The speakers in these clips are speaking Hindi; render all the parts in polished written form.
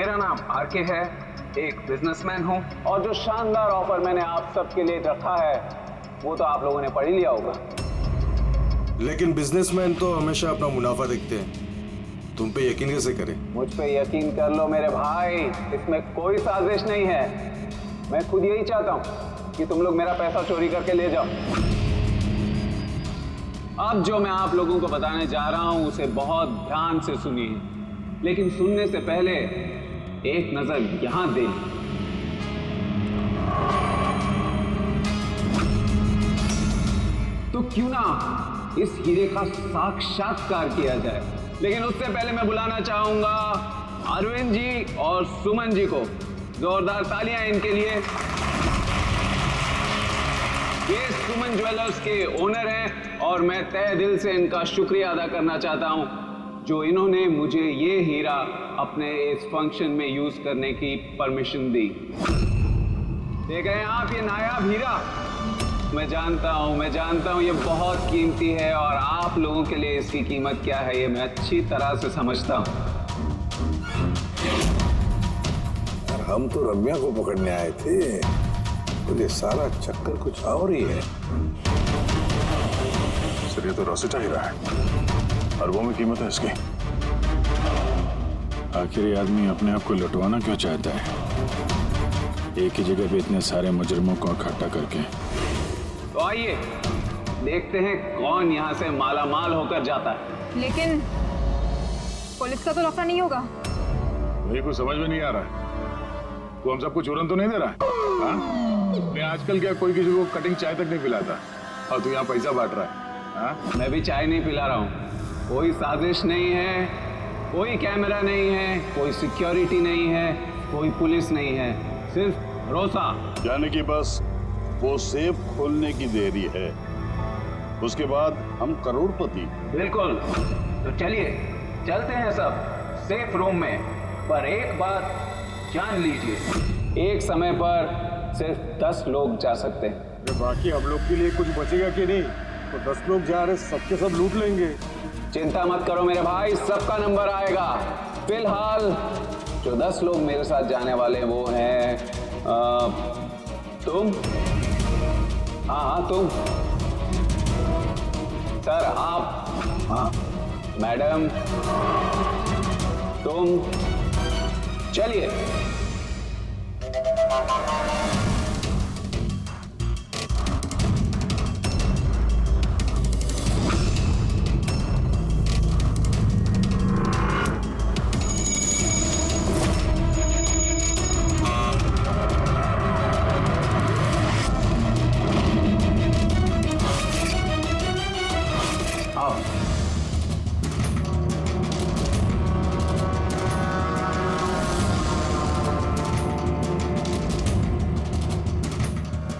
मेरा नाम आरके है, एक बिजनेसमैन हूँ और जो शानदार ऑफर मैंने आप सबके लिए रखा है वो तो आप लोगों ने पढ़ ही लिया होगा। लेकिन बिजनेसमैन तो हमेशा अपना मुनाफा देखते हैं, तुम पे यकीन कैसे करें? मुझ पे यकीन कर लो मेरे भाई, इसमें कोई साजिश नहीं है। मैं खुद यही चाहता हूँ कि तुम लोग मेरा पैसा चोरी करके ले जाओ। अब जो मैं आप लोगों को बताने जा रहा हूं उसे बहुत ध्यान से सुनिए, लेकिन सुनने से पहले एक नजर यहां दे। तो क्यों ना इस हीरे का साक्षात्कार किया जाए। लेकिन उससे पहले मैं बुलाना चाहूंगा अरविंद जी और सुमन जी को। जोरदार तालियां इनके लिए। ये सुमन ज्वेलर्स के ओनर हैं और मैं तहे दिल से इनका शुक्रिया अदा करना चाहता हूं जो इन्होंने मुझे ये हीरा अपने इस फंक्शन में यूज करने की परमिशन दी। देख रहे हैं आप ये नायाब हीरा? मैं जानता हूं ये बहुत कीमती है और आप लोगों के लिए इसकी कीमत क्या है ये मैं अच्छी तरह से समझता हूं। हम तो रम्या को पकड़ने आए थे, तो ये सारा चक्कर कुछ और ही है। सर ये तो रोसेटा हीरा है, अरबों में कीमत है इसकी। आखिर ये आदमी अपने आप को लुटवाना क्यों चाहता है, एक ही जगह पे इतने सारे मुजरिमों को इकट्ठा करके। तो आइए देखते हैं कौन यहाँ से माला माल होकर जाता है। लेकिन पुलिस का तो लफड़ा नहीं होगा? मुझे कुछ समझ में नहीं आ रहा है, वो हम सबको चूरन तो नहीं दे रहा है? मैं आजकल क्या कोई किसी को कटिंग चाय तक नहीं पिलाता और तू यहाँ पैसा बांट रहा है? हाँ? मैं भी चाय नहीं पिला रहा हूँ। कोई साजिश नहीं है, कोई कैमरा नहीं है, कोई सिक्योरिटी नहीं है, कोई पुलिस नहीं है, सिर्फ भरोसा। यानी कि बस वो सेफ खोलने की देरी है, उसके बाद हम करोड़पति। बिल्कुल। तो चलिए चलते हैं सब सेफ रूम में। पर एक बात जान लीजिए, एक समय पर सिर्फ 10 लोग जा सकते हैं। बाकी हम लोग के लिए कुछ बचेगा कि नहीं? तो 10 लोग जा रहे, सबके सब लूट लेंगे। चिंता मत करो मेरे भाई, सबका नंबर आएगा। फिलहाल जो 10 लोग मेरे साथ जाने वाले हैं वो हैं तुम। हाँ तुम सर, आप, हाँ मैडम, तुम। चलिए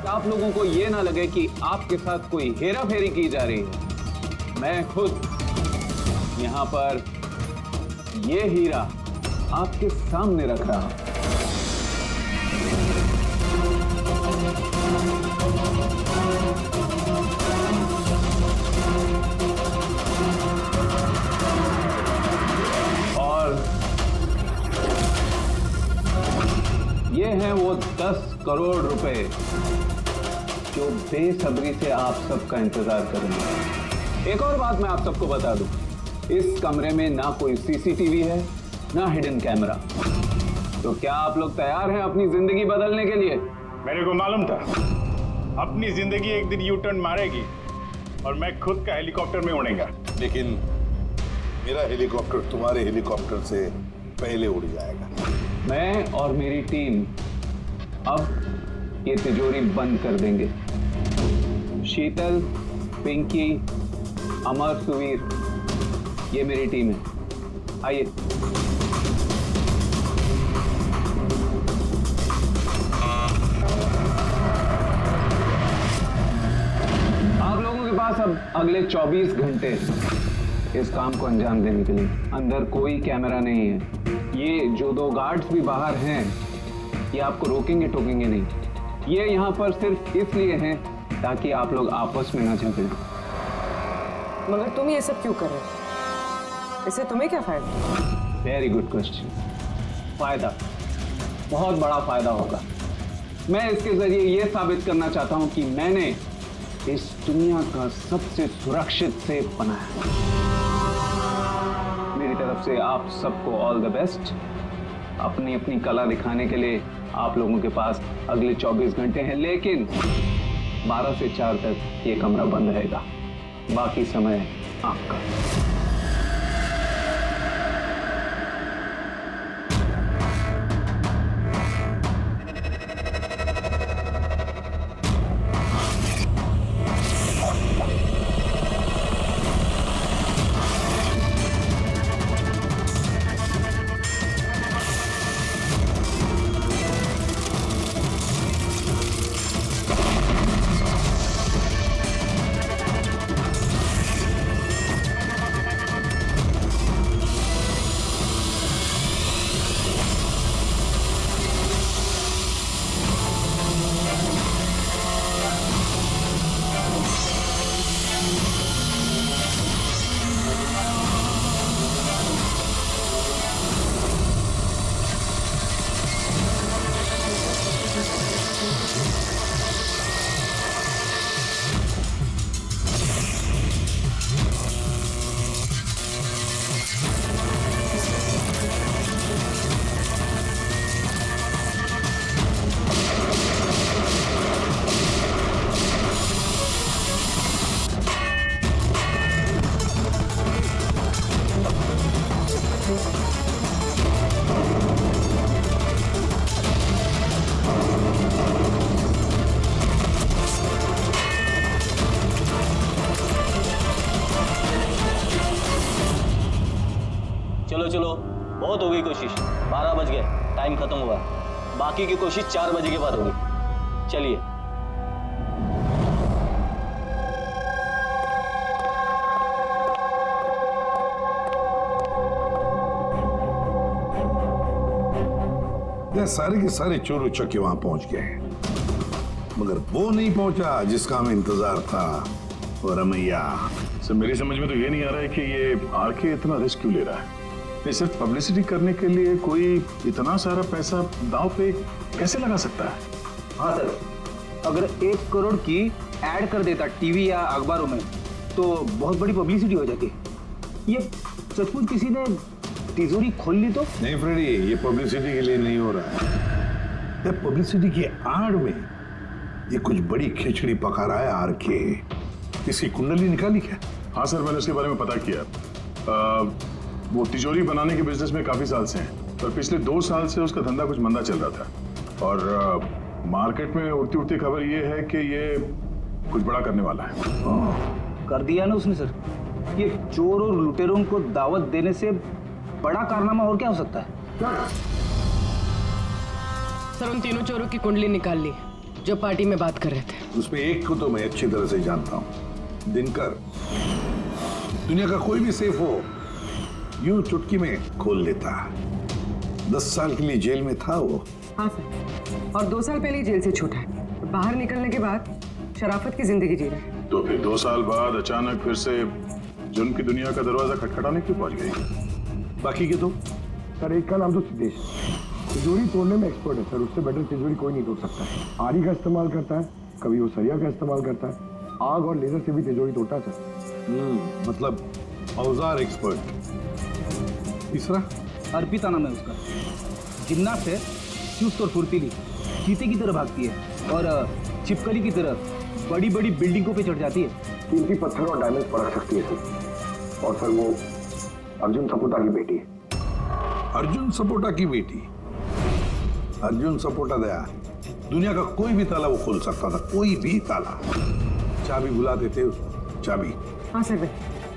आप लोगों को ये ना लगे कि आपके साथ कोई हेरा फेरी की जा रही है। मैं खुद यहाँ पर ये हीरा आपके सामने रख रहा हूं। और ये हैं वो 10 करोड़ रुपए जो बेसब्री से आप सबका इंतजार करेंगे। एक और बात मैं आप सबको बता दूं, इस कमरे में ना कोई सीसीटीवी है ना हिडन कैमरा। तो क्या आप लोग तैयार हैं अपनी जिंदगी बदलने के लिए? मेरे को मालूम था अपनी जिंदगी एक दिन यू टर्न मारेगी और मैं खुद का हेलीकॉप्टर में उड़ेगा। लेकिन मेरा हेलीकॉप्टर तुम्हारे हेलीकॉप्टर से पहले उड़ जाएगा। मैं और मेरी टीम अब ये तिजोरी बंद कर देंगे। शीतल, पिंकी, अमर, सुवीर, ये मेरी टीम है। आइए। आप लोगों के पास अब अगले 24 घंटे इस काम को अंजाम देने के लिए। अंदर कोई कैमरा नहीं है। ये जो 2 गार्ड्स भी बाहर हैं ये आपको रोकेंगे टोकेंगे नहीं। ये यहाँ पर सिर्फ इसलिए हैं ताकि आप लोग आपस में ना झगड़ें। मगर तुम ये सब क्यों कर रहे हो? इससे तुम्हें क्या फायदा? Very good question. फायदा, बहुत बड़ा फायदा होगा। मैं इसके जरिए यह साबित करना चाहता हूं कि मैंने इस दुनिया का सबसे सुरक्षित सेफ बनाया। मेरी तरफ से आप सबको ऑल द बेस्ट। अपनी अपनी कला दिखाने के लिए आप लोगों के पास अगले 24 घंटे हैं, लेकिन 12 से 4 तक ये कमरा बंद रहेगा। बाकी समय आपका। चलो चलो, बहुत हो गई कोशिश। 12 बज गए, टाइम खत्म हुआ। बाकी की कोशिश 4 बजे के बाद होगी। चलिए। ये सारे के सारे चोर उचक्के वहां पहुंच गए, मगर वो नहीं पहुंचा जिसका हमें इंतजार था, वो रमैया। सर मेरी समझ में तो ये नहीं आ रहा है कि ये आरके इतना रिस्क क्यों ले रहा है। ये सिर्फ पब्लिसिटी करने के लिए कोई इतना सारा पैसा दांव पे कैसे लगा सकता है? हाँ सर, अगर 1 करोड़ की ऐड कर देता टीवी या अखबारों में तो बहुत बड़ी पब्लिसिटी हो जाती। ये सचमुच किसी ने तिजोरी खोल ली तो? नहीं फ्रेडी, ये पब्लिसिटी के लिए नहीं हो रहा है। ये पब्लिसिटी की आड़ में ये कुछ बड़ी खिचड़ी पका रहा है आरके। इसकी कुंडली निकाली क्या? हाँ सर, मैंने उसके बारे में पता किया। वो तिजोरी बनाने के बिजनेस में काफी साल से हैं, पर पिछले 2 साल से उसका धंधा कुछ मंदा चल रहा था। और मार्केट में उड़ती उड़ती खबर ये है कि ये कुछ बड़ा करने वाला है। कर दिया ना उसने सर। ये चोर और लुटेरों को दावत देने से बड़ा कारनामा और क्या हो सकता है? सर उन तीनों चोरों की कुंडली निकाल ली जो पार्टी में बात कर रहे थे। उसमें एक को तो मैं अच्छी तरह से जानता हूं, दिनकर। दुनिया का कोई भी सेफ हो यूं चुटकी में खोल लेता। 10 साल के लिए जेल में था वो। हाँ सर, और 2 साल पहले ही जेल से छूटा है। बाहर निकलने के बाद शराफत की जिंदगी जी रहे हैं। तो फिर 2 साल बाद अचानक फिर से जुर्म की दुनिया का दरवाजा खटखटाने क्यों पहुंच गई? बाकी के तो? सर एक का नाम तो सिद्धेश, तिजोरी तोड़ने में एक्सपर्ट है सर। उससे बेटर तिजोरी कोई नहीं तोड़ सकता है। आरी का इस्तेमाल करता है, कभी वो सरिया का इस्तेमाल करता है, आग और लेजर से भी तिजोरी तोड़ता है सर। मतलब औजार एक्सपर्ट। तीसरा? अर्पिता नाम है उसका। जिम्नास्ट है, चुस्त और फुर्तीली, चीते की तरह भागती है और छिपकली की तरह बड़ी बड़ी बिल्डिंगों पे चढ़ जाती है। कीमती पत्थर और डायमंड परख सकती है सर। और सर वो अर्जुन सपोटा की बेटी है। अर्जुन सपोटा की बेटी? अर्जुन सपोटा दया दुनिया का कोई भी ताला वो खोल सकता था, कोई भी ताला। चाबी बुला देते उसको, चाबी। हाँ सर भाई,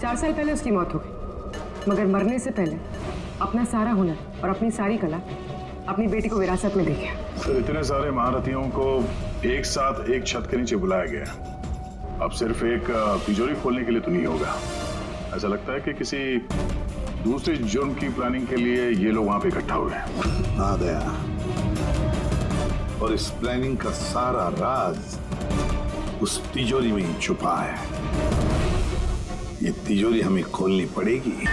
4 साल पहले उसकी मौत हो गई, मगर मरने से पहले अपना सारा हुनर और अपनी सारी कला अपनी बेटी को विरासत में दे गया। सर इतने सारे महारथियों को एक साथ एक छत के नीचे बुलाया गया। अब सिर्फ एक तिजोरी खोलने के लिए तो नहीं होगा। ऐसा लगता है कि किसी दूसरे जुर्म की प्लानिंग के लिए ये लोग वहां पे इकट्ठा हुए हैं। हाँ दया, और इस प्लानिंग का सारा राज उस तिजोरी में ही छुपा है। ये तिजोरी हमें खोलनी पड़ेगी।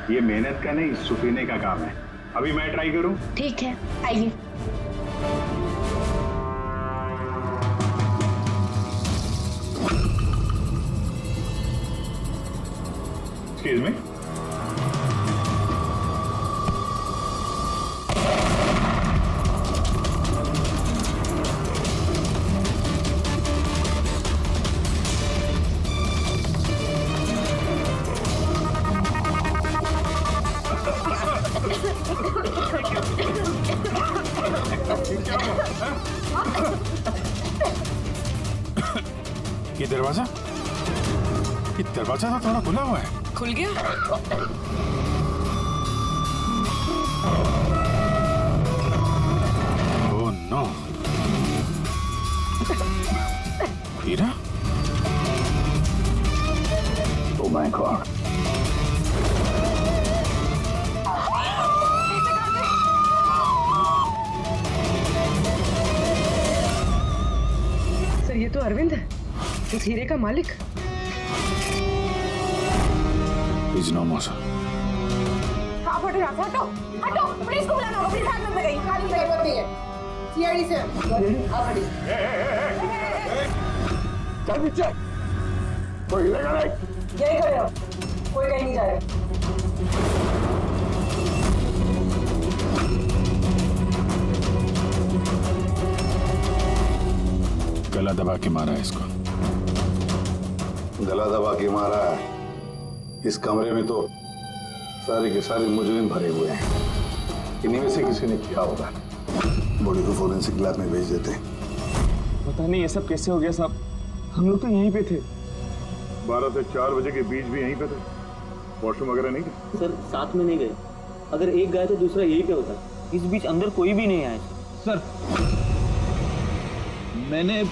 ये मेहनत का नहीं, सुफीने का काम है। अभी मैं ट्राई करूं? ठीक है, आइए। Excuse me. ये दरवाजा तो थोड़ा खुला हुआ है। खुल गया? Oh no. हीरा? Oh my god. सर ये तो अरविंद है, इस हीरे का मालिक। Please no more. हाँ फोटोग्राफ, हटो हटो, पुलिस को बुलाना होगा, पुलिस हाथ में गई, हाथ में जरूरत नहीं है। सीआईडी से आप खड़ी। चल पीछे, कोई हिलेगा नहीं। यही खड़े रहो, कोई कहीं नहीं जाएगा। गला दबा के मारा है इसको। गला दबा के मारा है। इस कमरे में तो सारे के सारे मुजरिम भरे हुए हैं। इन्हीं में से किसी ने किया होगा। बॉडी को फोरेंसिक लैब में भेज देते। पता नहीं ये सब कैसे हो गया साहब, हम लोग तो यहीं पे थे। 12 से 4 बजे के बीच भी यहीं पे थे। वॉशरूम वगैरह नहीं गए? सर साथ में नहीं गए, अगर एक गया तो दूसरा यहीं पे होता। इस बीच अंदर कोई भी नहीं आया। सर मैंने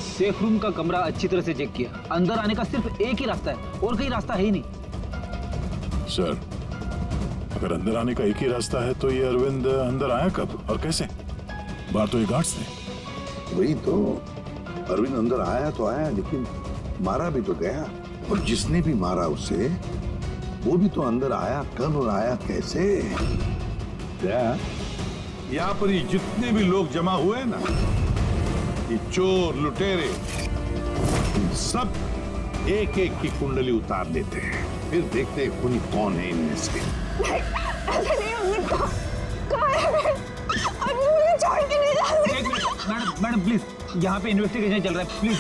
सेफ रूम का कमरा अच्छी तरह से चेक किया, अंदर आने का सिर्फ एक ही रास्ता है और कोई रास्ता है ही नहीं। सर अगर अंदर आने का एक ही रास्ता है तो ये अरविंद अंदर आया कब और कैसे? बाहर तो ये गार्ड्स थे। वही तो, अरविंद अंदर आया तो आया, लेकिन मारा भी तो गया। और जिसने भी मारा उसे, वो भी तो अंदर आया कब और आया कैसे? क्या यहाँ पर ये जितने भी लोग जमा हुए हैं ना, ये चोर लुटेरे, इन सब एक एक की कुंडली उतार लेते हैं, फिर देखते हैं खूनी कौन है इनमें से। ऐसा नहीं हो सकता। कहाँ है? अभी मुझे छोड़ के नहीं जा सकते। मैडम प्लीज, यहाँ पे इन्वेस्टिगेशन चल रहा है, प्लीज।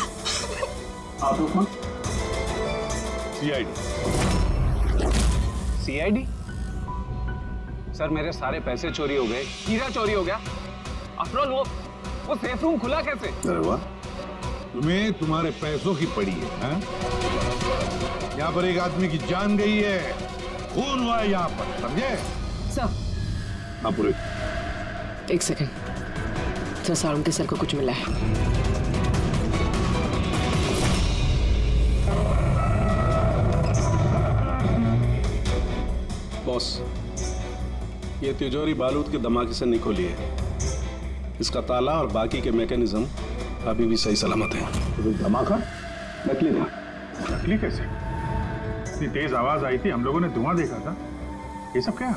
आप लोग कौन? सीआईडी? सर मेरे सारे पैसे चोरी हो गए, हीरा चोरी हो गया। आफ्टर ऑल वो सेफ रूम खुला कैसे? अरे वाह, तुम्हें तुम्हारे पैसों की पड़ी है, हैं? यहाँ पर एक आदमी की जान गई है, खून हुआ है यहाँ पर, समझे? सर हाँ पूरे। एक सेकंड सर, सारुण के सर को कुछ मिला है। बॉस, ये तिजोरी बारूद के धमाके से नहीं खुली है। इसका ताला और बाकी के मैकेनिज्म अभी भी सही सलामत हैं। तो धमाका नकली था। नकली कैसे? इतनी तेज आवाज आई थी, हम लोगों ने धुआं देखा था। ये सब क्या?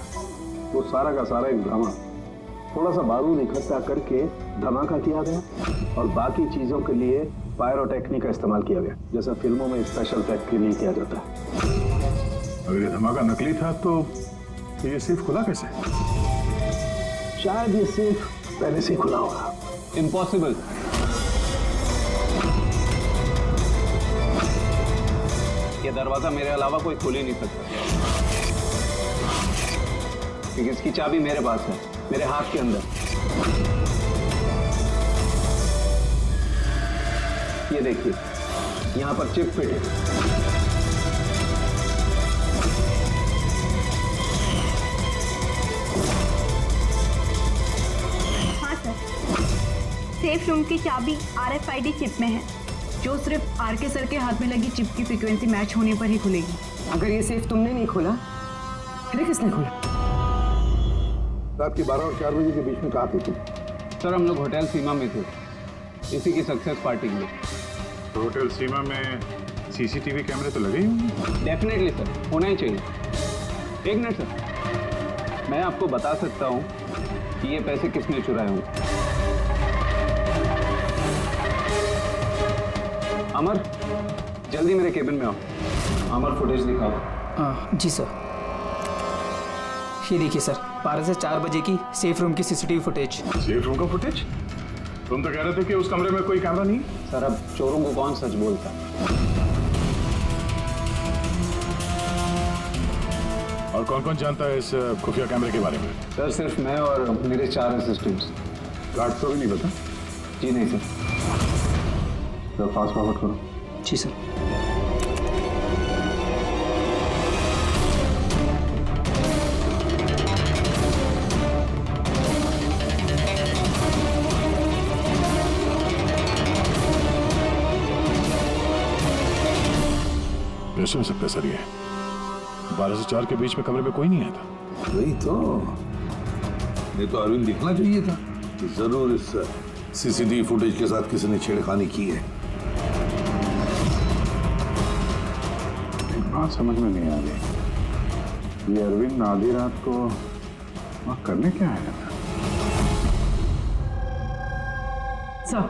वो सारा का सारा एक ड्रामा, थोड़ा सा बारूद इकट्ठा करके धमाका किया गया और बाकी चीजों के लिए पायरोटेक्निक का इस्तेमाल किया गया, जैसा फिल्मों में स्पेशल इफेक्ट के लिए किया जाता है। अगर ये धमाका नकली था तो ये सेफ खुला कैसे? शायद ये सेफ पहले से खुला होगा। इम्पॉसिबल। ये दरवाजा मेरे अलावा कोई खोल ही नहीं सकता, क्योंकि इसकी चाबी मेरे पास है, मेरे हाथ के अंदर। ये देखिए, यहां पर चिप फिट है। सेफ रूम की चाबी RFID चिप में है, जो सिर्फ आर के सर के हाथ में लगी चिप की फ्रीक्वेंसी मैच होने पर ही खुलेगी। अगर ये सेफ तुमने नहीं खोला, फिर किसने खोला? रात के 12 और 4 बजे के बीच में कहाँ थे तुम? सर हम लोग होटल सीमा में थे, इसी की सक्सेस पार्टी के लिए। तो होटल सीमा में CCTV कैमरे तो लगे ही होंगे। डेफिनेटली सर, होना ही चाहिए। एक मिनट सर, मैं आपको बता सकता हूं कि ये पैसे किसने चुराए होंगे। अमर, जल्दी मेरे केबिन में आओ। अमर, फुटेज दिखाओ। जी सर। ये देखिए सर, 12 से 4 बजे की सेफ रूम की सीसीटीवी फुटेज। सेफ रूम का फुटेज? तुम तो कह रहे थे कि उस कमरे में कोई कैमरा नहीं। सर, अब चोरों को कौन सच बोलता है? और कौन कौन जानता है इस खुफिया कैमरे के बारे में? सर, सिर्फ मैं और मेरे 4 असिस्टेंट्स। गार्ड को भी नहीं पता? जी नहीं सर। तो फास्ट फॉरवर्ड करो। जी सर। कैसे हो सकता है सर? ये 12 से 4 के बीच में कमरे में कोई नहीं आया था। वही तो, ये तो अरविंद दिखना चाहिए था कि जरूर इस सीसीटीवी फुटेज के साथ किसी ने छेड़खानी की है। एक बात समझ में नहीं आ रही, ये अरविंद आधी रात को वहां करने क्या आया था? सर।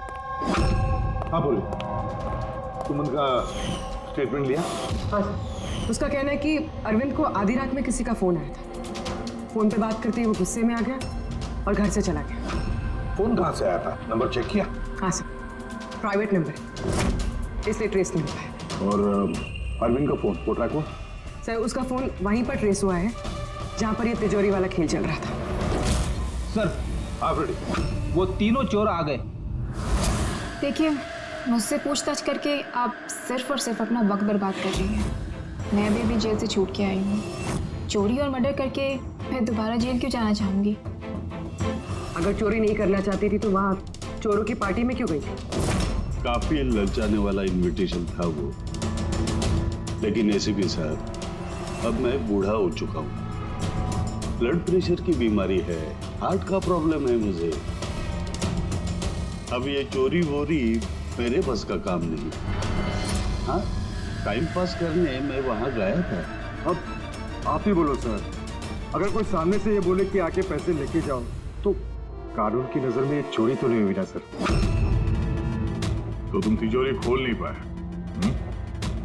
हाँ बोलिए, तुम उनका स्टेटमेंट लिया? हाँ सर। उसका कहना है कि अरविंद को आधी रात में किसी का फोन आया था। फोन पे बात करते ही वो गुस्से में आ गया और घर से चला गया। फोन कहाँ से आया था? नंबर चेक किया? हाँ सर, प्राइवेट नंबर है, इसलिए ट्रेस नहीं हुआ है। और अरविंद का फोन वो ट्रैक हुआ? सर, उसका फोन वहीं पर ट्रेस हुआ है जहाँ पर ये तिजोरी वाला खेल चल रहा था। सर, आप रेडी? वो तीनों चोर आ गए। देखिए, मुझसे पूछताछ करके आप सिर्फ और सिर्फ अपना वक्त बर्बाद कर रही हैं। मैं अभी जेल से छूट के आई हूँ। चोरी और मर्डर करके मैं दोबारा जेल क्यों जाना चाहूँगी? अगर चोरी नहीं करना चाहती थी तो वहाँ चोरों की पार्टी में क्यों गई थी? काफी ललचाने वाला इनविटेशन था वो, लेकिन एसीपी साहब, अब मैं बूढ़ा हो चुका हूँ। ब्लड प्रेशर की बीमारी है, हार्ट का प्रॉब्लम है मुझे। अब ये चोरी वोरी मेरे बस का काम नहीं। हाँ, टाइम पास करने मैं वहां गया था। अब आप ही बोलो सर, अगर कोई सामने से ये बोले कि आके पैसे लेके जाओ तो कानून की नजर में ये चोरी तो नहीं हुई ना सर? तो तुम तिजोरी खोल नहीं पाए?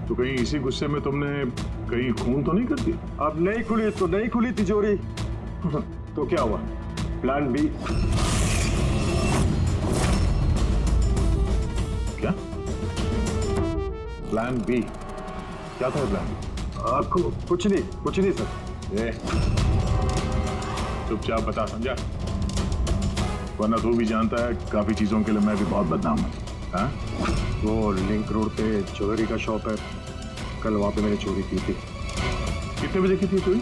तो कहीं इसी गुस्से में तुमने कहीं खून तो नहीं कर दिया? अब नहीं खुली तो नहीं खुली तिजोरी। तो क्या हुआ? Plan B. क्या प्लान बी? क्या था प्लान बी? आपको कुछ नहीं सर। चुपचाप बता, समझा? वरना तू भी जानता है काफी चीजों के लिए मैं भी बहुत बदनाम हूँ। हाँ? वो लिंक रोड पे ज्वेलरी का शॉप है, कल वहाँ पे मैंने चोरी की थी। कितने बजे की थी चोरी?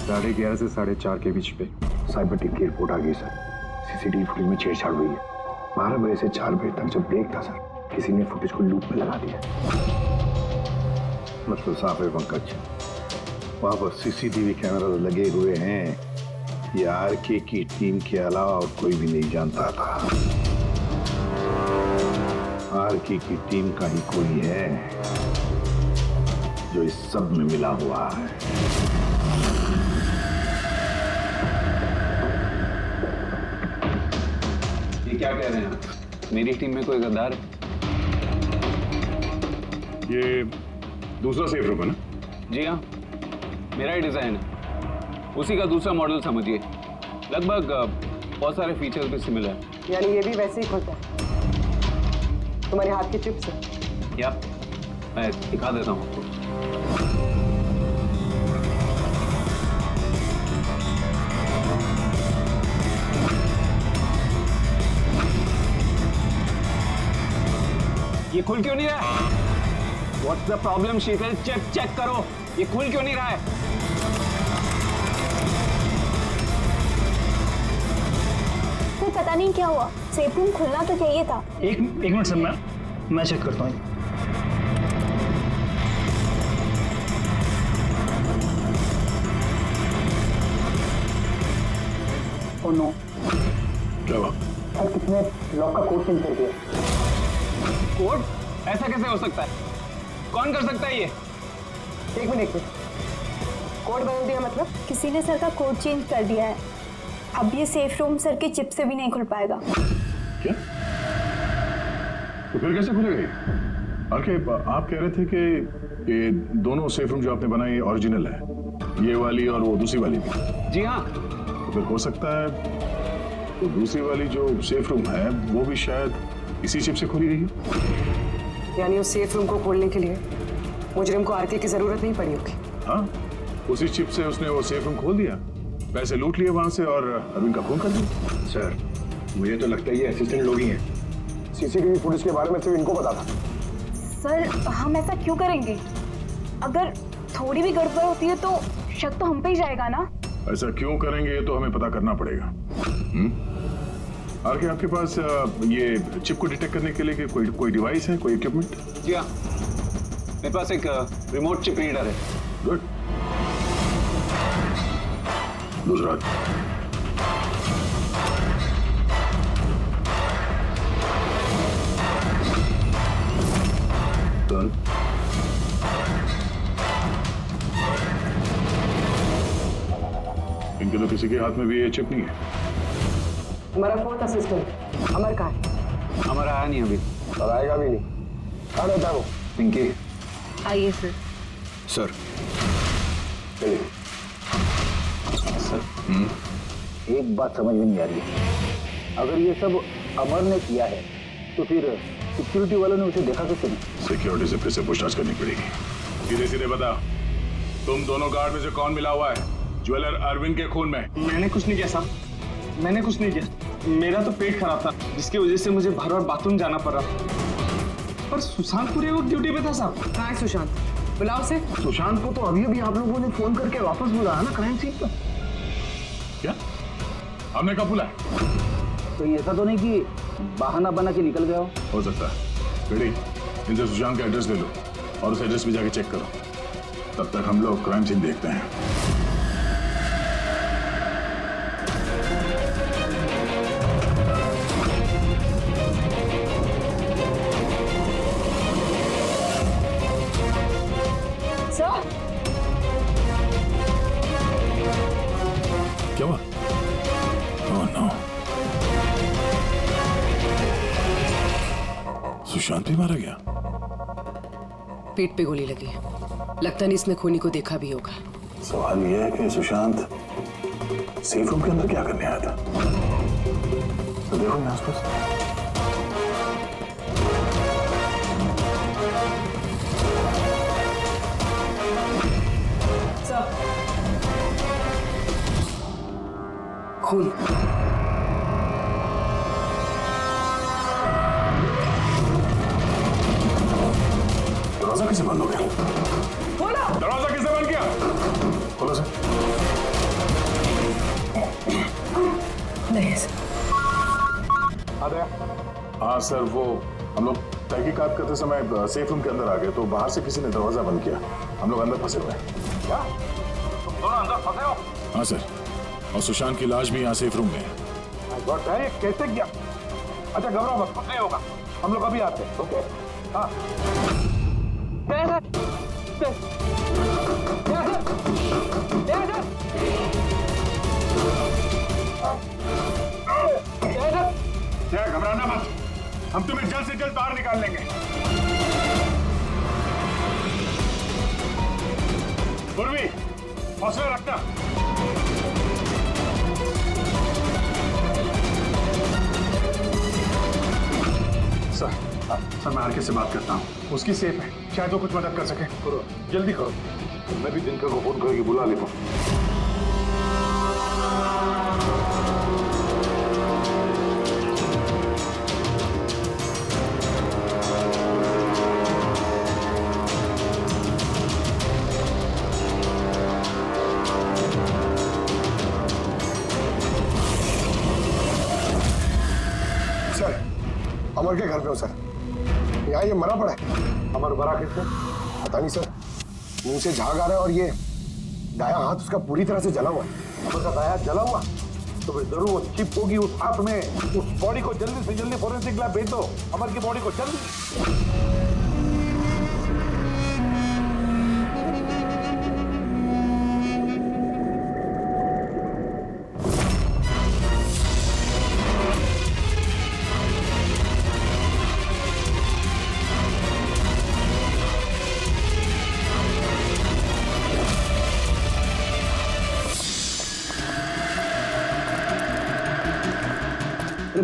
11:30 से 4:30 के बीच पे। साइबर टेक की रिपोर्ट आ गई सर। सीसीटीवी फुटेज में छेड़छाड़ हुई है। 12 बजे से 4 बजे तक जब ब्रेक था सर, किसी ने फुटेज को लूप में लगा दिया। मतलब साफ है पंकज, वहां पर सीसीटीवी कैमरा लगे हुए हैं। ये आरके की टीम के अलावा और कोई भी नहीं जानता था। आरके की टीम का ही कोई है जो इस सब में मिला हुआ है। ये क्या कह रहे हैं आप? मेरी टीम में कोई गद्दार है? ये दूसरा सेफ रूम है ना? जी हाँ, मेरा ही डिजाइन है, उसी का दूसरा मॉडल समझिए। लगभग बहुत सारे फीचर्स भी सिमिलर हैं। यानी ये भी वैसे ही खुलता है? तुम्हारे हाथ के चिप्स है? क्या? मैं दिखा देता हूँ आपको। ये खुल क्यों नहीं रहा है? What's the problem, Sheetal? Check करो, ये खुल क्यों नहीं रहा है? कोई पता नहीं क्या हुआ, सेफ रूम खुलना तो चाहिए था। एक मिनट सर, मैं चेक करता हूँ। ओ नो, क्या हुआ? सर किसने लॉक का कोड चेंज कर दिया? कोड? ऐसा कैसे हो सकता है? कौन कर सकता है ये? एक मिनट। कोड बदल दिया मतलब? किसी ने सर का कोड चेंज कर दिया है। अब ये सेफ रूम सर के चिप से भी नहीं खुल पाएगा। क्या? तो फिर कैसे खुलेगा ये? आप कह रहे थे कि ये दोनों सेफ रूम जो आपने बनाए ओरिजिनल है, ये वाली और वो दूसरी वाली भी? जी हाँ। तो फिर हो सकता है तो दूसरी वाली जो सेफ रूम है वो भी शायद इसी चिप से खुली रही। यानी उस सेफ रूम को खोलने के लिए मुजरिम को आरके की जरूरत नहीं पड़ी होगी। हाँ, उसी चिप से उसने वो सेफ रूम खोल दिया, पैसे लूट लिए वहां से और अरविंद का खून कर दिया। सर, मुझे तो लगता है ये असिस्टेंट लोग ही हैं। सीसीटीवी फुटेज के बारे में सिर्फ इनको पता था। सर हम ऐसा क्यों करेंगे? अगर थोड़ी भी गड़बड़ होती है तो शक तो हम पे ही जाएगा ना। ऐसा क्यों करेंगे ये तो हमें पता करना पड़ेगा। आरके, आपके पास ये चिप को डिटेक्ट करने के लिए कोई डिवाइस है, कोई इक्विपमेंट? जी हाँ, मेरे पास एक रिमोट चिप रीडर है। गुड। दूसरा डन। इनके तो किसी के हाथ में भी ये चिप नहीं है। हमारा फोर्थ असिस्टेंट अमर कहाँ है? हमारा आया नहीं अभी और आएगा भी नहीं। कहाँ रहता है वो? पिंकी। आइए सर। सर चलिए। एक बात समझ में नहीं आ रही है, अगर ये सब अमर ने किया है तो फिर सिक्योरिटी वालों ने उसे देखा कैसे नहीं? सिक्योरिटी से फिर से पूछताछ करनी पड़ेगी। सीधे सीधे बता, तुम दोनों गार्ड में से कौन मिला हुआ है ज्वेलर अरविंद के खून में? मैंने कुछ नहीं किया साहब, मैंने कुछ नहीं किया। मेरा तो पेट खराब था जिसकी वजह से मुझे बार बार बाथरूम जाना पड़ रहा। पर सुशांत पूरे वक्त ड्यूटी पे था साहब। कहाँ है सुशांत? बुलाओ से। सुशांत को तो अभी अभी आप लोगों ने फोन करके वापस बुलाया ना क्राइम सीन पर। क्या? हमने कब बुलाया? तो ऐसा तो नहीं कि बहाना बना के निकल गया हो सकता है। बेटी, इनसे सुशांत का एड्रेस ले लो और उस एड्रेस पे जाके चेक करो। तब तक हम लोग क्राइम सीन देखते हैं। क्या हुआ? ओह नो, सुशांत भी मारा गया। पेट पे गोली लगी है, लगता नहीं इसने खूनी को देखा भी होगा। सवाल यह है कि सुशांत सेफ रूम के अंदर क्या करने आया था? तो देखो यहाँ आसपास। खून। दरवाजा कैसे बंद हो गया? दरवाजा किसने बंद किया? खोलो सर। नहीं सर। आ गया? हाँ सर, वो हम लोग तहकीकात करते समय सेफ रूम के अंदर आ गए तो बाहर से किसी ने दरवाजा बंद किया। हम लोग अंदर फंसे हुए हैं। क्या? तुम दोनों अंदर फंसे हो? हाँ सर, और सुशांत की लाश भी यहाँ सेफ रूम में है। कैसे किया? अच्छा घबराओ मत, कुछ नहीं होगा, हम लोग अभी आते हैं। ओके? हाँ। घबराना मत, हम तुम्हें जल्द से जल्द बाहर निकाल लेंगे। पूर्वी, हौसला रखना। सर मैं आरके से बात करता हूँ, उसकी सेफ है, शायद वो कुछ मदद कर सके। करो, जल्दी करो। मैं भी दिनकर को फोन करके बुला लेता हूँ। सर, अमर के घर पे हो सर। यहाँ ये मरा पड़ा है। अमर मरा किससे? पता नहीं सर, मुंह से झाग आ रहा है और ये दाया हाथ उसका पूरी तरह से जला हुआ है। अमर का दाया जला हुआ? तो फिर जरूर वो चिप होगी उस हाथ में। उस बॉडी को जल्दी से जल्दी फोरेंसिक लैब भेज दो। अमर की बॉडी को जल्दी।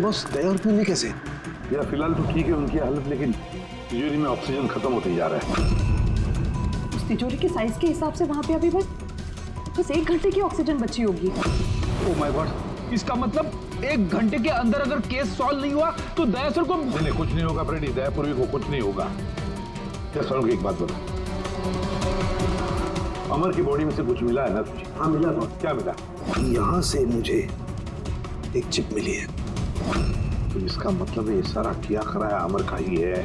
बॉस, दया और पूर्वी कैसे? यार फिलहाल तो ठीक है उनकी हालत, लेकिन तिजोरी में ऑक्सीजन खत्म होते जा रहा है। उस तिजोरी के साइज के हिसाब से वहाँ पे अभी बस 1 घंटे की ऑक्सीजन बची होगी। ओ माय गॉड, इसका मतलब 1 घंटे के अंदर अगर केस सॉल्व नहीं हुआ तो दया सर को नहीं कुछ नहीं होगा फ्रेंडी, दया पूर्वी को कुछ नहीं होगा। क्या सर की एक बात बता, अमर की बॉडी में से कुछ मिला है ना तुझे? हाँ मिला था। क्या मिला? यहाँ से मुझे एक चिप मिली है। तो इसका मतलब ये सारा किया कराया अमर का ही है।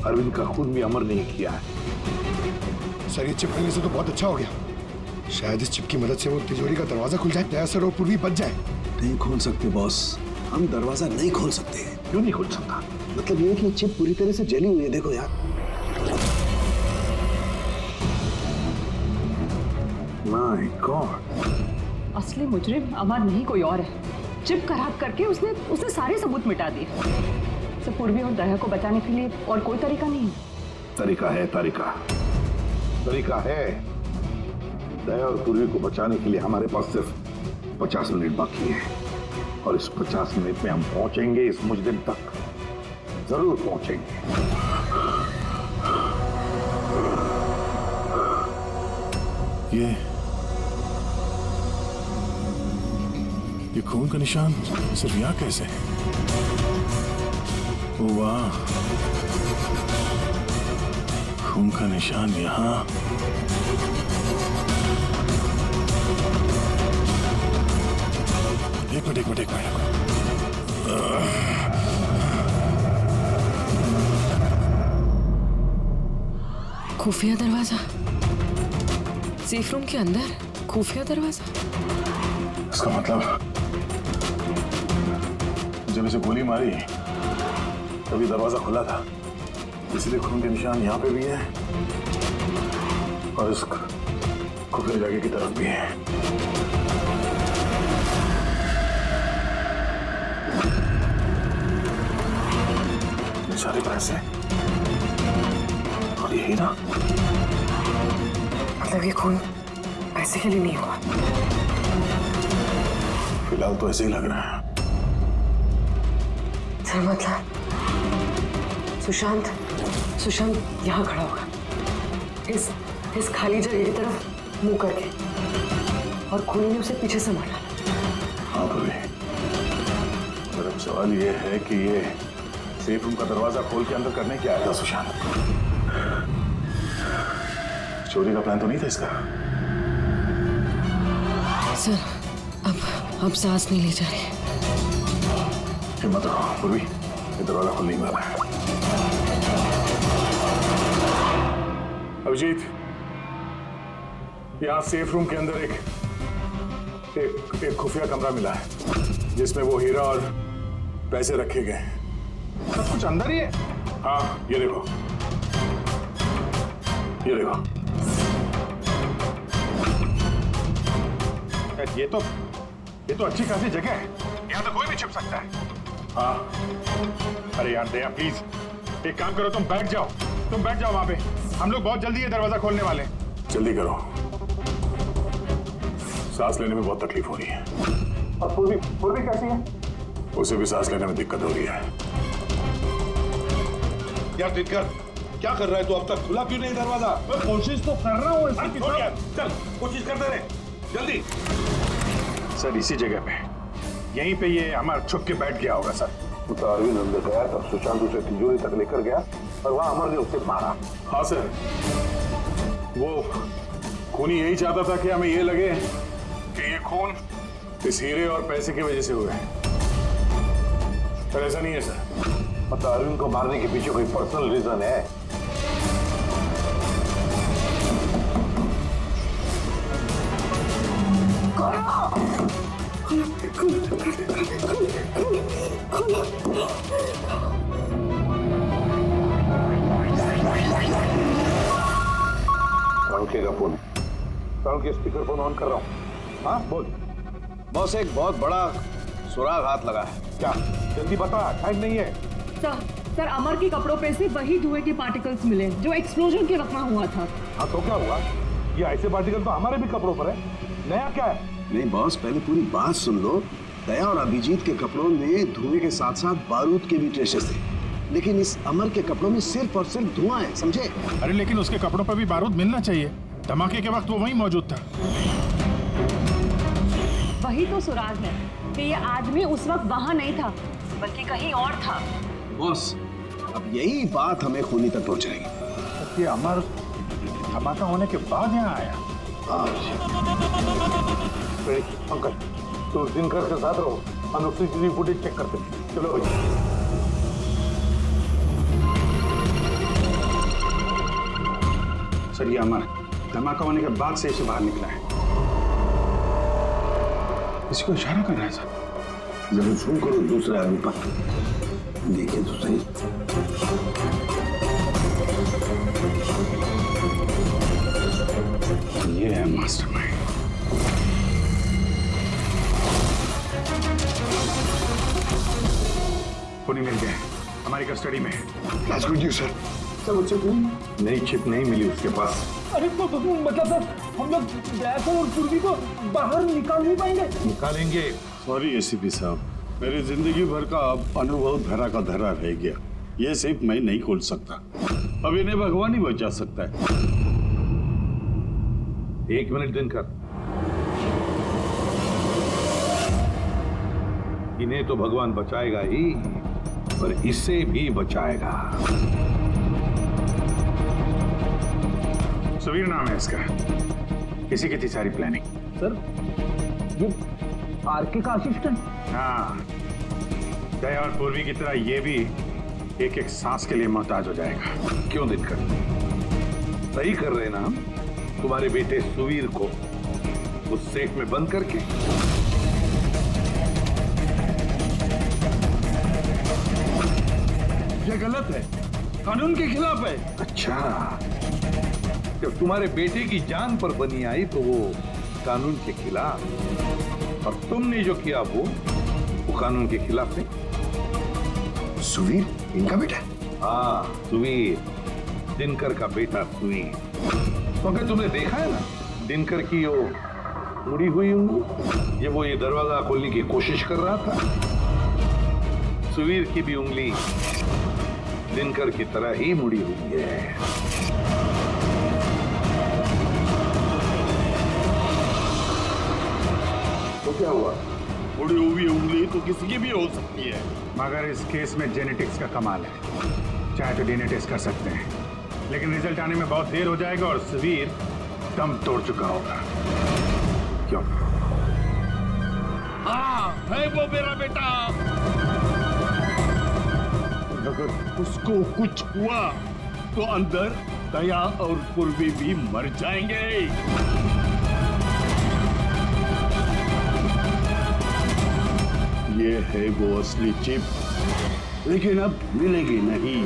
अरविंद का खून भी अमर नहीं किया है। सर ये चिप मिलने से तो बहुत अच्छा हो गया। शायद इस चिप की मदद से वो तिजोरी का दरवाजा खुल जाए, दया सर और पूर्वी बच जाए। नहीं खोल सकते बॉस, हम दरवाजा नहीं खोल सकते। क्यों नहीं खोल सकता? मतलब ये कि चिप पूरी तरह से जली हुई है, देखो यार। माय गॉड, असली मुजरिम अमर नहीं कोई और है। चिप खराब करके उसने सारे सबूत मिटा दिए। तो पूर्वी और दया को बचाने के लिए और कोई तरीका नहीं है। तरीका है, तरीका है। दया और पूर्वी को बचाने के लिए हमारे पास सिर्फ 50 मिनट बाकी है, और इस 50 मिनट में हम पहुंचेंगे इस मुजरिम तक, जरूर पहुंचेंगे। ये खून का निशान सिर्फ यहाँ कैसे? ओ वाह, खून का निशान यहाँ। एक मिनट। खुफिया दरवाजा, सेफ रूम के अंदर खुफिया दरवाजा। इसका मतलब जब इसे गोली मारी तभी दरवाजा खुला था, इसलिए खून के निशान यहाँ पे भी है और इस खुफिया जगह की तरफ भी है। ये सारे पैसे और ये हीरा, मतलब ये खून पैसे के लिए नहीं हुआ। फिलहाल तो ऐसे ही लग रहा है। सर मतलब सुशांत यहाँ खड़ा होगा, इस खाली जगह की तरफ मुंह करके, और खूनी ने उसे पीछे से मारा। हाँ भाभी, पर अब सवाल ये है कि ये सेफ रूम का दरवाजा खोल के अंदर करने क्या आया था सुशांत? चोरी का प्लान तो नहीं था इसका? सर अब सांस नहीं ली जा रही। हिम्मत रखो पूर्वी, ये दरवाजा खुल नहीं वाला है। अभिजीत, यहाँ सेफ रूम के अंदर एक खुफिया कमरा मिला है जिसमें वो हीरा और पैसे रखे गए। सब कुछ अंदर ही है? हाँ, ये देखो। ये तो अच्छी खासी जगह है, यहाँ तो कोई भी छिप सकता है। हाँ, अरे यार दया प्लीज एक काम करो, तुम बैठ जाओ वहां पे। हम लोग बहुत जल्दी ये दरवाजा खोलने वाले हैं। जल्दी करो, सांस लेने में बहुत तकलीफ हो रही है। और पूर्वी कैसी है? उसे भी सांस लेने में दिक्कत हो रही है। यार दिक्कत क्या कर रहा है तू? अब तक खुला क्यों नहीं दरवाजा? मैं कोशिश तो कर रहा हूँ। चल कोशिश करते रहे, जल्दी। सर इसी जगह पे, यहीं पे ये अमर छुप के बैठ गया होगा सर। तो अरविंद अंदर गया तब सुशांत उसे तिजोरी तक लेकर गया और वहां अमर ने उसे मारा। हाँ सर, वो खूनी यही चाहता था कि हमें ये लगे कि ये खून इस हीरे और पैसे की वजह से हुए हैं, पर ऐसा नहीं है सर। मतलब अरविंद को मारने के पीछे कोई पर्सनल रीजन है? का फोन, साउंड के स्पीकर फोन ऑन कर रहा हूँ। हाँ बोल। बॉस एक बहुत बड़ा सुराग हाथ लगा है। क्या? जल्दी बता, टाइम नहीं है। सर अमर के कपड़ों पे से वही धुएं के पार्टिकल्स मिले जो एक्सप्लोजन के वक्त हुआ था। हाँ तो क्या हुआ? ये ऐसे पार्टिकल तो हमारे भी कपड़ों पर है, नया क्या है? नहीं बॉस, पहले पूरी बात सुन लो, दया और अभिजीत के कपड़ों में धुएं के साथ साथ बारूद के भी ट्रेसेस थे, लेकिन इस अमर के कपड़ों में सिर्फ और सिर्फ धुआं है, समझे? अरे लेकिन उसके कपड़ों पर भी बारूद मिलना चाहिए। धमाके के वक्त वो वहीं मौजूद था। वही तो सुराग है कि ये आदमी उस वक्त वहां नहीं था, बल्कि कहीं और था। बॉस, अब यही बात हमें खूनी तक पहुंचाएगी। ये अमर धमाका होने के बाद यहाँ आया। अंकल, तो दिनकर के साथ रहो, हम लोग सीसीटीवी फुटेज चेक करते हैं। चलो भाई। सर, ये अमर धमाका होने के बाद से इसे बाहर निकला है। किसी को इशारा कर रहा है सर। जब सुन करो दूसरे आदमी पर, देखिए तो सही। ये है मास्टरमाइंड। पुनी मिल गए, हमारी कस्टडी में है। That's good news, sir. Sir, वो चिप नई चिप नहीं मिली उसके पास। अरे तो मतलब सर, हम लोग ब्लैक और पूर्वी को बाहर निकाल नहीं पाएंगे? निकालेंगे। सॉरी एसीपी साहब, मेरी जिंदगी भर का अनुभव धरा का धरा रह गया। ये सिर्फ मैं नहीं खोल सकता, अब इन्हें भगवान ही बचा सकता है। 1 मिनट दिनकर, इन्हें तो भगवान बचाएगा ही, पर इससे भी बचाएगा। सुवीर नाम है इसका, इसी की थी सारी प्लानिंग। सर, ये आरके का असिस्टेंट? हाँ, दया और पूर्वी की तरह ये भी एक एक सांस के लिए मोहताज हो जाएगा। क्यों दिनकर, सही कर रहे ना हम? तुम्हारे बेटे सुवीर को उस सेफ में बंद करके। ये गलत है, कानून के खिलाफ है। अच्छा, जब तुम्हारे बेटे की जान पर बनी आई तो वो कानून के खिलाफ, और तुमने जो किया वो कानून के खिलाफ है। सुवीर इनका बेटा? हाँ, सुवीर, दिनकर का बेटा सुवीर। तो अगर तुमने देखा है ना दिनकर की वो मुड़ी हुई उंगली, वो ये दरवाजा खोलने की कोशिश कर रहा था। सुवीर की भी उंगली दिनकर की तरह ही मुड़ी हुई है। तो क्या हुआ? मुड़ी हुई उंगली तो किसी की भी हो सकती है, मगर इस केस में जेनेटिक्स का कमाल है। चाहे तो डीएनए टेस्ट कर सकते हैं, लेकिन रिजल्ट आने में बहुत देर हो जाएगा और सुवीर दम तोड़ चुका होगा। क्यों? हाँ, है वो मेरा बेटा। अगर उसको कुछ हुआ तो अंदर दया और पूर्वी भी मर जाएंगे। ये है वो असली चिप, लेकिन अब मिलेगी नहीं।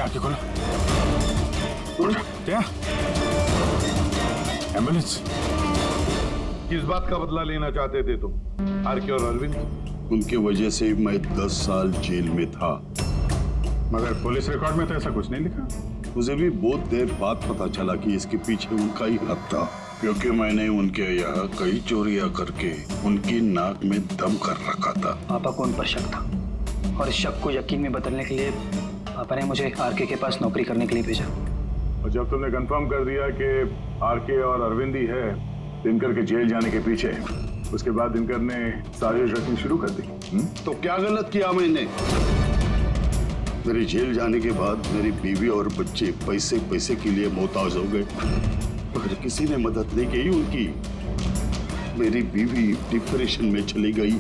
आके खोलो। क्या एम्बुलेंस? किस बात का बदला लेना चाहते थे तुम, आरके और अरविंद? उनकी वजह से मैं 10 साल जेल में था। मगर पुलिस रिकॉर्ड में तो ऐसा कुछ नहीं लिखा। मुझे भी बहुत देर बाद पता चला कि इसके पीछे उनका ही हाथ था, क्योंकि मैंने उनके यहाँ कई चोरियां करके उनकी नाक में दम कर रखा था। पापा को उन पर शक था, और इस शक को यकीन में बदलने के लिए पापा ने मुझे आरके के पास नौकरी करने के लिए भेजा। और जब तुमने कंफर्म कर दिया कि आरके और अरविंद ही है दिनकर के जेल जाने के पीछे, उसके बाद दिनकर ने साजिश रचनी शुरू कर दी। तो क्या गलत किया मैंने? मेरे जेल जाने के बाद मेरी बीवी और बच्चे पैसे पैसे के लिए मोहताज हो गए, मगर किसी ने मदद नहीं की उनकी। मेरी बीवी डिप्रेशन में चली गई,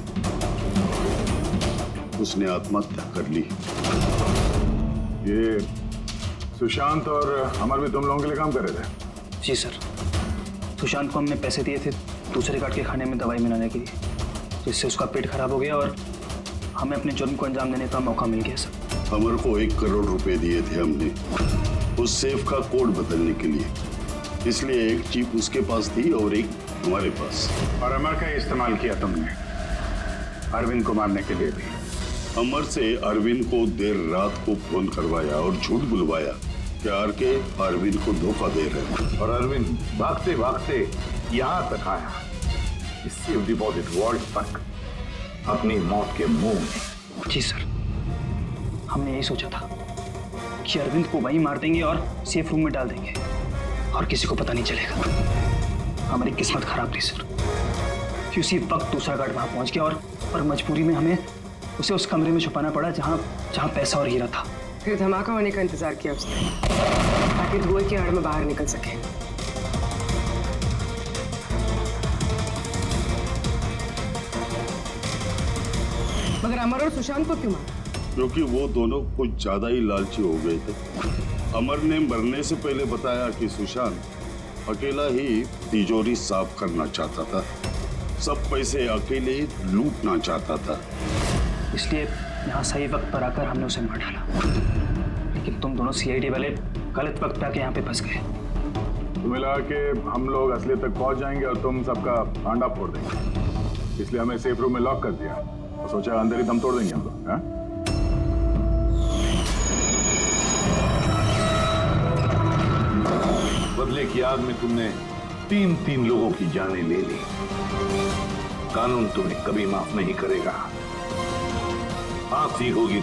उसने आत्महत्या कर ली। ये सुशांत और अमर भी तुम लोगों के लिए काम कर रहे थे? जी सर, सुशांत को हमने पैसे दिए थे दूसरे काट के खाने में दवाई मिलाने के लिए, जिससे उसका पेट खराब हो गया और हमें अपने जुर्म को अंजाम देने का मौका मिल गया सर। अमर को 1 करोड़ रुपए दिए थे हमने उस सेफ का कोड बदलने के लिए। इसलिए एक चिप उसके पास थी और एक हमारे पास। और अमर का इस्तेमाल किया तुमने अरविंद को मारने के लिए भी। अमर से अरविंद को देर रात को फोन करवाया और झूठ बुलवाया कि आरके अरविंद को धोखा दे रहे हैं। और अरविंद भागते भागते यहां तक आया, इस सेफ डिपॉजिट वॉल्ट तक, अपनी मौत के मुंह में। जी सर, हमने यही सोचा था कि अरविंद को वहीं मार देंगे और सेफ रूम में डाल देंगे और किसी को पता नहीं चलेगा। हमारी किस्मत खराब थी सर कि उसी वक्त दूसरा गार्ड वहां पहुंच गया और मजबूरी में हमें उसे उस कमरे में छुपाना पड़ा जहां पैसा और हीरा था। फिर धमाका होने का इंतजार किया उसने ताकि धुएं की आड़ में बाहर निकल सके। मगर अमर और सुशांत को क्यों मारा? क्योंकि वो दोनों कुछ ज्यादा ही लालची हो गए थे। अमर ने मरने से पहले बताया कि सुशांत अकेला ही तिजोरी साफ करना चाहता था, सब पैसे अकेले ही लूटना चाहता था। इसलिए यहाँ सही वक्त पर आकर हमने उसे मार डाला, लेकिन तुम दोनों सीआईडी वाले गलत वक्त पे आके यहाँ पे फंस गए। तुम्हें लगा कि हम लोग असलियत तक पहुंच जाएंगे और तुम सबका भांडा फोड़ देंगे, इसलिए हमें सेफ रूम में लॉक कर दिया और सोचा अंदर ही दम तोड़ देंगे हम लोग। हाँ? बदले की आग में तुमने तीन लोगों की जानें ले ली। कानून तुम्हें कभी माफ नहीं करेगा। फांसी होगी तो